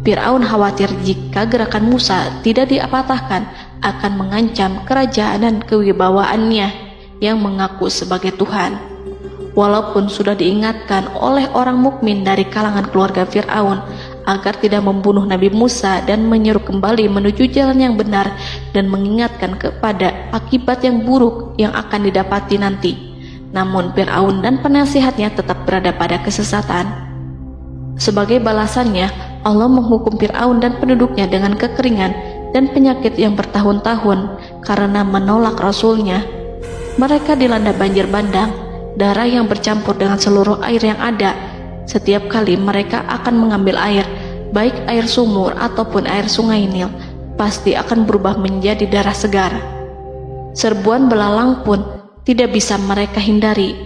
Fir'aun khawatir jika gerakan Musa tidak dipatahkan akan mengancam kerajaan dan kewibawaannya yang mengaku sebagai Tuhan. Walaupun sudah diingatkan oleh orang mukmin dari kalangan keluarga Fir'aun agar tidak membunuh Nabi Musa dan menyeru kembali menuju jalan yang benar dan mengingatkan kepada akibat yang buruk yang akan didapati nanti, namun Fir'aun dan penasihatnya tetap berada pada kesesatan. Sebagai balasannya, Allah menghukum Fir'aun dan penduduknya dengan kekeringan dan penyakit yang bertahun-tahun karena menolak Rasulnya. Mereka dilanda banjir bandang, darah yang bercampur dengan seluruh air yang ada. Setiap kali mereka akan mengambil air, baik air sumur ataupun air sungai Nil, pasti akan berubah menjadi darah segar. Serbuan belalang pun tidak bisa mereka hindari.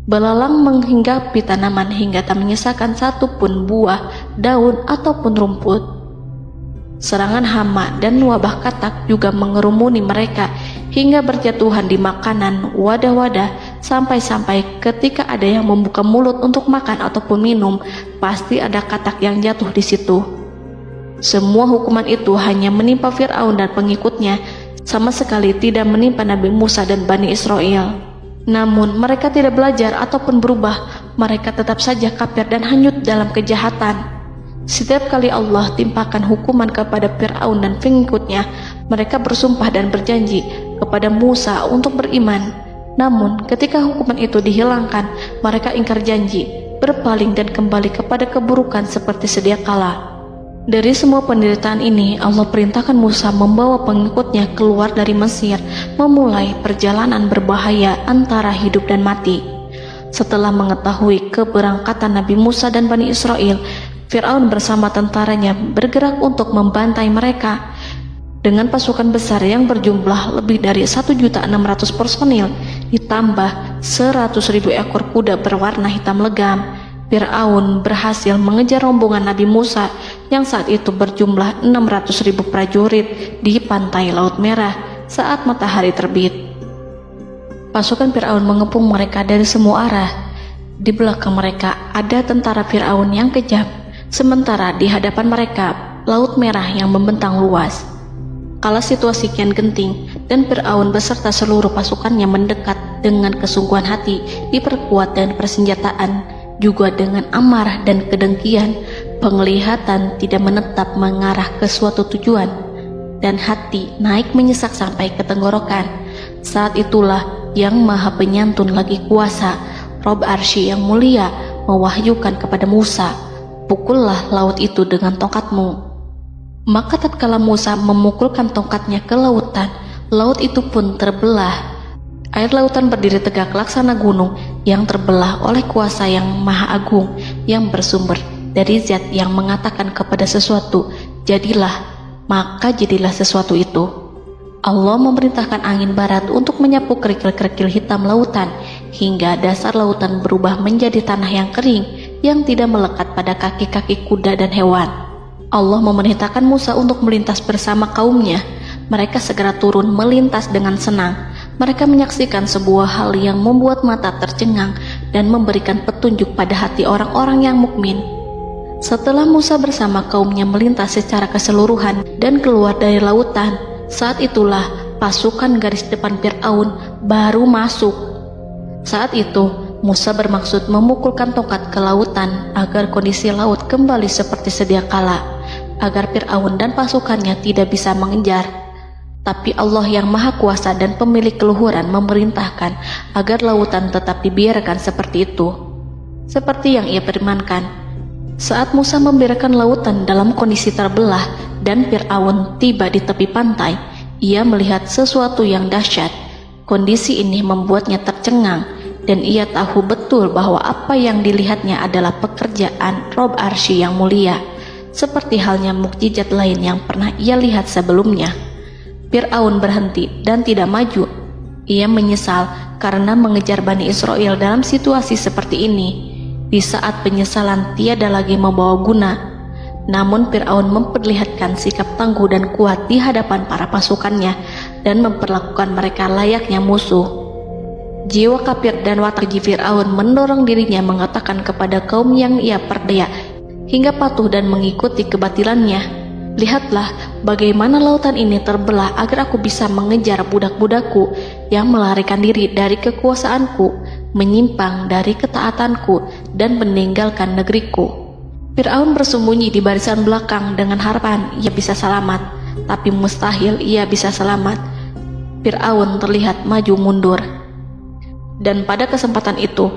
Belalang menghinggapi tanaman hingga tak menyisakan satupun buah, daun ataupun rumput. Serangan hama dan wabah katak juga mengerumuni mereka hingga berjatuhan di makanan, wadah-wadah, sampai-sampai ketika ada yang membuka mulut untuk makan ataupun minum, pasti ada katak yang jatuh di situ. Semua hukuman itu hanya menimpa Fir'aun dan pengikutnya, sama sekali tidak menimpa Nabi Musa dan Bani Israel. Namun mereka tidak belajar ataupun berubah, mereka tetap saja kafir dan hanyut dalam kejahatan. Setiap kali Allah timpakan hukuman kepada Fir'aun dan pengikutnya, mereka bersumpah dan berjanji kepada Musa untuk beriman. Namun ketika hukuman itu dihilangkan, mereka ingkar janji berpaling dan kembali kepada keburukan seperti sedia kala. Dari semua penderitaan ini, Allah perintahkan Musa membawa pengikutnya keluar dari Mesir, memulai perjalanan berbahaya antara hidup dan mati. Setelah mengetahui keberangkatan Nabi Musa dan Bani Israel, Fir'aun bersama tentaranya bergerak untuk membantai mereka. Dengan pasukan besar yang berjumlah lebih dari 1.600.000 personil, ditambah 100.000 ekor kuda berwarna hitam legam, Fir'aun berhasil mengejar rombongan Nabi Musa yang saat itu berjumlah 600.000 prajurit di pantai Laut Merah saat matahari terbit. Pasukan Fir'aun mengepung mereka dari semua arah. Di belakang mereka ada tentara Fir'aun yang kejam, sementara di hadapan mereka Laut Merah yang membentang luas. Kala situasi kian genting dan Fir'aun beserta seluruh pasukannya mendekat dengan kesungguhan hati, diperkuat dan persenjataan, juga dengan amarah dan kedengkian, penglihatan tidak menetap mengarah ke suatu tujuan, dan hati naik menyesak sampai ke tenggorokan. Saat itulah Yang Maha Penyantun lagi kuasa, Rob Arsy yang mulia, mewahyukan kepada Musa, "Pukullah laut itu dengan tongkatmu." Maka tatkala Musa memukulkan tongkatnya ke lautan, laut itu pun terbelah. Air lautan berdiri tegak laksana gunung yang terbelah oleh kuasa yang maha agung, yang bersumber dari zat yang mengatakan kepada sesuatu, "Jadilah," maka jadilah sesuatu itu. Allah memerintahkan angin barat untuk menyapu kerikil-kerikil hitam lautan, hingga dasar lautan berubah menjadi tanah yang kering, yang tidak melekat pada kaki-kaki kuda dan hewan. Allah memerintahkan Musa untuk melintas bersama kaumnya. Mereka segera turun melintas dengan senang. Mereka menyaksikan sebuah hal yang membuat mata tercengang dan memberikan petunjuk pada hati orang-orang yang mukmin. Setelah Musa bersama kaumnya melintas secara keseluruhan dan keluar dari lautan, saat itulah pasukan garis depan Fir'aun baru masuk. Saat itu Musa bermaksud memukulkan tongkat ke lautan agar kondisi laut kembali seperti sedia kala, agar Fir'aun dan pasukannya tidak bisa mengejar. Tapi Allah yang Maha Kuasa dan pemilik keluhuran memerintahkan agar lautan tetap dibiarkan seperti itu, seperti yang ia firmankan. Saat Musa membiarkan lautan dalam kondisi terbelah dan Fir'aun tiba di tepi pantai, ia melihat sesuatu yang dahsyat. Kondisi ini membuatnya tercengang, dan ia tahu betul bahwa apa yang dilihatnya adalah pekerjaan Rob Arsy yang mulia, seperti halnya mukjizat lain yang pernah ia lihat sebelumnya. Fir'aun berhenti dan tidak maju. Ia menyesal karena mengejar Bani Israel dalam situasi seperti ini, di saat penyesalan tiada lagi membawa guna. Namun Fir'aun memperlihatkan sikap tangguh dan kuat di hadapan para pasukannya dan memperlakukan mereka layaknya musuh. Jiwa kafir dan watak Fir'aun mendorong dirinya mengatakan kepada kaum yang ia perdaya hingga patuh dan mengikuti kebatilannya, "Lihatlah bagaimana lautan ini terbelah agar aku bisa mengejar budak-budakku yang melarikan diri dari kekuasaanku, menyimpang dari ketaatanku, dan meninggalkan negeriku." Fir'aun bersembunyi di barisan belakang dengan harapan ia bisa selamat, tapi mustahil ia bisa selamat. Fir'aun terlihat maju mundur. Dan pada kesempatan itu,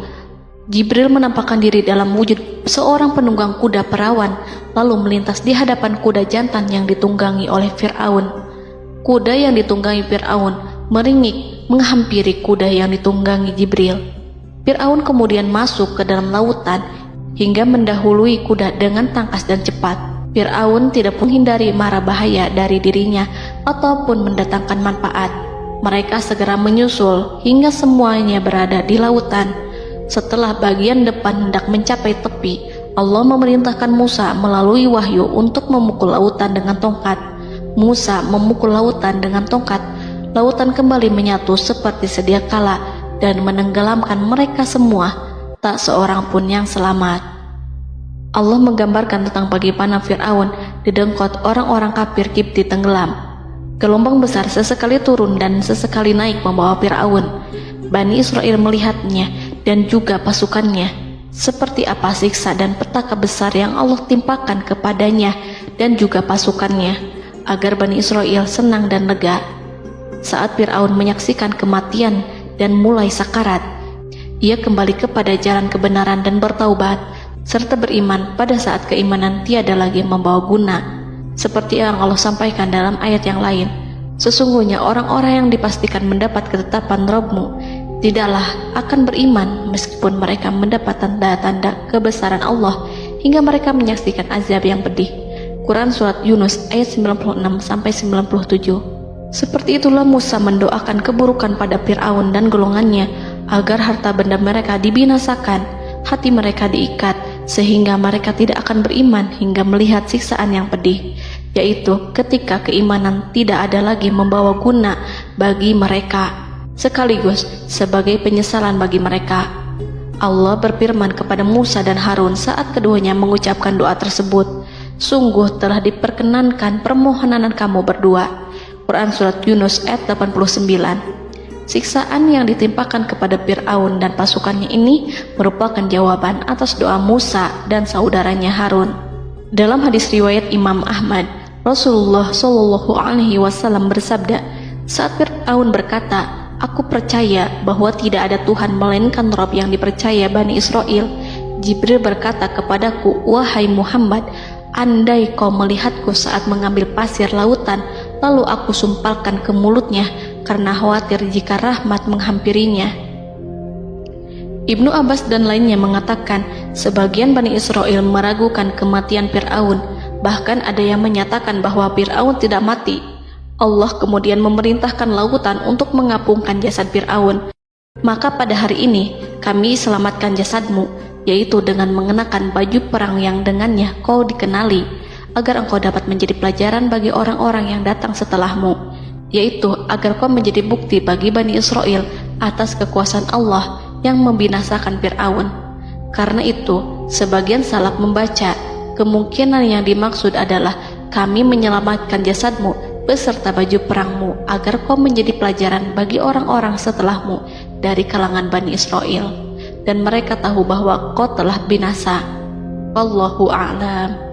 Jibril menampakkan diri dalam wujud seorang penunggang kuda perawan, lalu melintas di hadapan kuda jantan yang ditunggangi oleh Fir'aun. Kuda yang ditunggangi Fir'aun meringik menghampiri kuda yang ditunggangi Jibril. Fir'aun kemudian masuk ke dalam lautan hingga mendahului kuda dengan tangkas dan cepat. Fir'aun tidak menghindari mara bahaya dari dirinya ataupun mendatangkan manfaat. Mereka segera menyusul hingga semuanya berada di lautan. Setelah bagian depan hendak mencapai tepi, Allah memerintahkan Musa melalui wahyu untuk memukul lautan dengan tongkat. Musa memukul lautan dengan tongkat. Lautan kembali menyatu seperti sedia kala dan menenggelamkan mereka semua. Tak seorang pun yang selamat. Allah menggambarkan tentang bagaimana Fir'aun didengkot orang-orang kafir Kipti tenggelam. Gelombang besar sesekali turun dan sesekali naik membawa Fir'aun. Bani Israel melihatnya dan juga pasukannya, seperti apa siksa dan petaka besar yang Allah timpakan kepadanya dan juga pasukannya, agar Bani Israel senang dan lega. Saat Fir'aun menyaksikan kematian dan mulai sakarat, ia kembali kepada jalan kebenaran dan bertaubat, serta beriman pada saat keimanan tiada lagi membawa guna. Seperti yang Allah sampaikan dalam ayat yang lain, sesungguhnya orang-orang yang dipastikan mendapat ketetapan Rabb-Mu tidaklah akan beriman meskipun mereka mendapat tanda-tanda kebesaran Allah hingga mereka menyaksikan azab yang pedih. Quran Surat Yunus ayat 96-97. Seperti itulah Musa mendoakan keburukan pada Fir'aun dan golongannya agar harta benda mereka dibinasakan, hati mereka diikat sehingga mereka tidak akan beriman hingga melihat siksaan yang pedih, yaitu ketika keimanan tidak ada lagi membawa guna bagi mereka, sekaligus sebagai penyesalan bagi mereka. Allah berfirman kepada Musa dan Harun saat keduanya mengucapkan doa tersebut, sungguh telah diperkenankan permohonan kamu berdua. Quran Surat Yunus ayat 89. Siksaan yang ditimpakan kepada Fir'aun dan pasukannya ini merupakan jawaban atas doa Musa dan saudaranya Harun. Dalam hadis riwayat Imam Ahmad, Rasulullah Shallallahu Alaihi Wasallam bersabda, saat Fir'aun berkata, aku percaya bahwa tidak ada Tuhan melainkan Rabb yang dipercaya Bani Israel, Jibril berkata kepadaku, wahai Muhammad, andai kau melihatku saat mengambil pasir lautan, lalu aku sumpalkan ke mulutnya karena khawatir jika rahmat menghampirinya. Ibnu Abbas dan lainnya mengatakan, sebagian Bani Israel meragukan kematian Fir'aun, bahkan ada yang menyatakan bahwa Fir'aun tidak mati. Allah kemudian memerintahkan lautan untuk mengapungkan jasad Fir'aun. Maka pada hari ini kami selamatkan jasadmu, yaitu dengan mengenakan baju perang yang dengannya kau dikenali, agar engkau dapat menjadi pelajaran bagi orang-orang yang datang setelahmu, yaitu agar kau menjadi bukti bagi Bani Israel atas kekuasaan Allah yang membinasakan Fir'aun. Karena itu, sebagian salaf membaca, kemungkinan yang dimaksud adalah kami menyelamatkan jasadmu beserta baju perangmu agar kau menjadi pelajaran bagi orang-orang setelahmu dari kalangan Bani Israel, dan mereka tahu bahwa kau telah binasa. Wallahu a'lam.